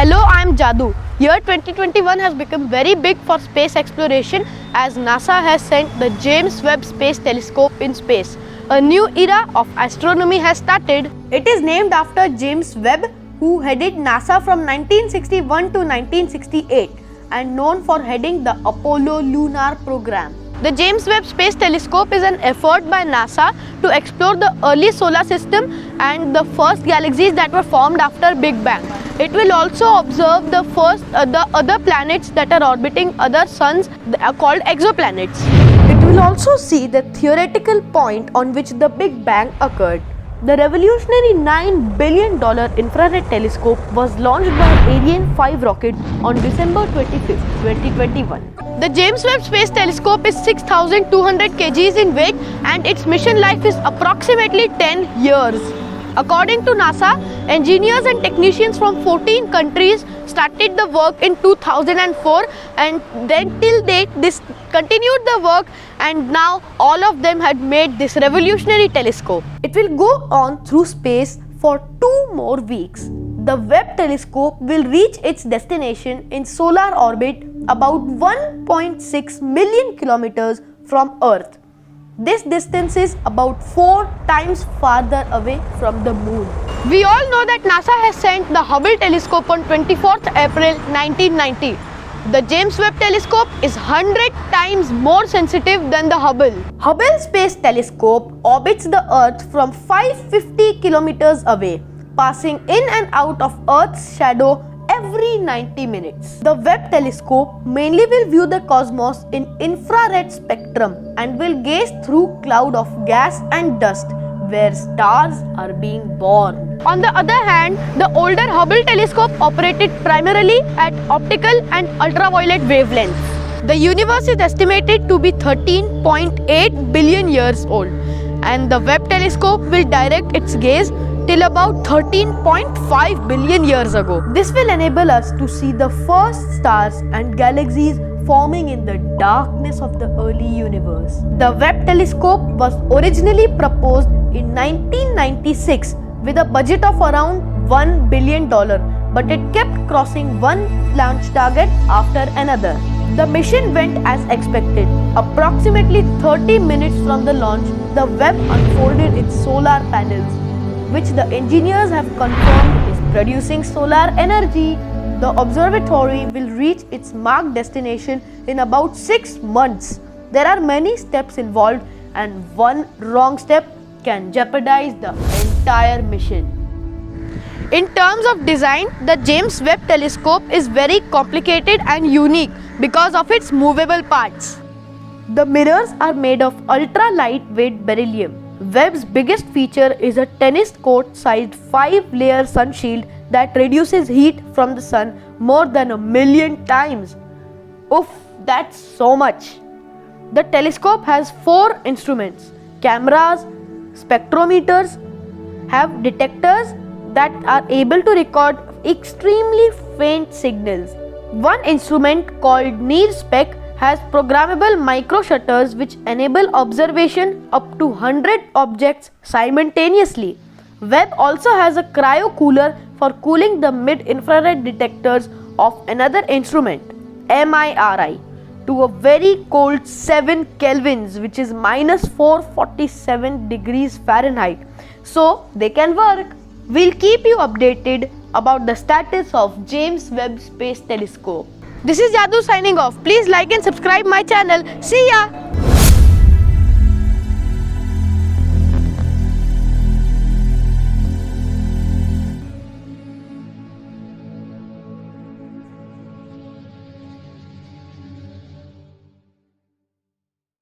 Hello, I am Jadu. Year 2021 has become very big for space exploration as NASA has sent the James Webb Space Telescope in space. A new era of astronomy has started. It is named after James Webb, who headed NASA from 1961 to 1968 and known for heading the Apollo lunar program. The James Webb Space Telescope is an effort by NASA to explore the early solar system and the first galaxies that were formed after Big Bang. It will also observe the other planets that are orbiting other suns called exoplanets. It will also see the theoretical point on which the Big Bang occurred. The revolutionary $9 billion infrared telescope was launched by Ariane 5 rocket on December 25, 2021. The James Webb Space Telescope is 6,200 kgs in weight and its mission life is approximately 10 years. According to NASA, engineers and technicians from 14 countries started the work in 2004 and then till date this continued the work, and now all of them had made this revolutionary telescope. It will go on through space for 2 more weeks. The Webb telescope will reach its destination in solar orbit about 1.6 million kilometers from Earth. This distance is about 4 times farther away from the moon. We all know that NASA has sent the Hubble telescope on 24th April 1990. The James Webb telescope is 100 times more sensitive than the Hubble. Hubble Space Telescope orbits the Earth from 550 kilometers away, passing in and out of Earth's shadow every 90 minutes. The Webb telescope mainly will view the cosmos in infrared spectrum and will gaze through cloud of gas and dust where stars are being born. On the other hand, the older Hubble telescope operated primarily at optical and ultraviolet wavelengths. The universe is estimated to be 13.8 billion years old, and the Webb telescope will direct its gaze till about 13.5 billion years ago. This will enable us to see the first stars and galaxies forming in the darkness of the early universe. The Webb telescope was originally proposed in 1996 with a budget of around $1 billion, but it kept crossing one launch target after another. The mission went as expected. Approximately 30 minutes from the launch, the Webb unfolded its solar panels, which the engineers have confirmed is producing solar energy. The observatory will reach its marked destination in about 6 months. There are many steps involved, and one wrong step can jeopardize the entire mission. In terms of design, the James Webb telescope is very complicated and unique because of its movable parts. The mirrors are made of ultra-lightweight beryllium. Webb's biggest feature is a tennis court-sized 5-layer sun shield that reduces heat from the sun more than 1 million times. Oof, that's so much. The telescope has 4 instruments. Cameras, spectrometers, have detectors that are able to record extremely faint signals. One instrument called NIRSpec has programmable micro shutters which enable observation up to 100 objects simultaneously. Webb also has a cryo cooler for cooling the mid-infrared detectors of another instrument, MIRI, to a very cold 7 kelvins, which is minus 447 degrees Fahrenheit, so they can work. We'll keep you updated about the status of James Webb Space Telescope. This is Jadu signing off. Please like and subscribe my channel. See ya!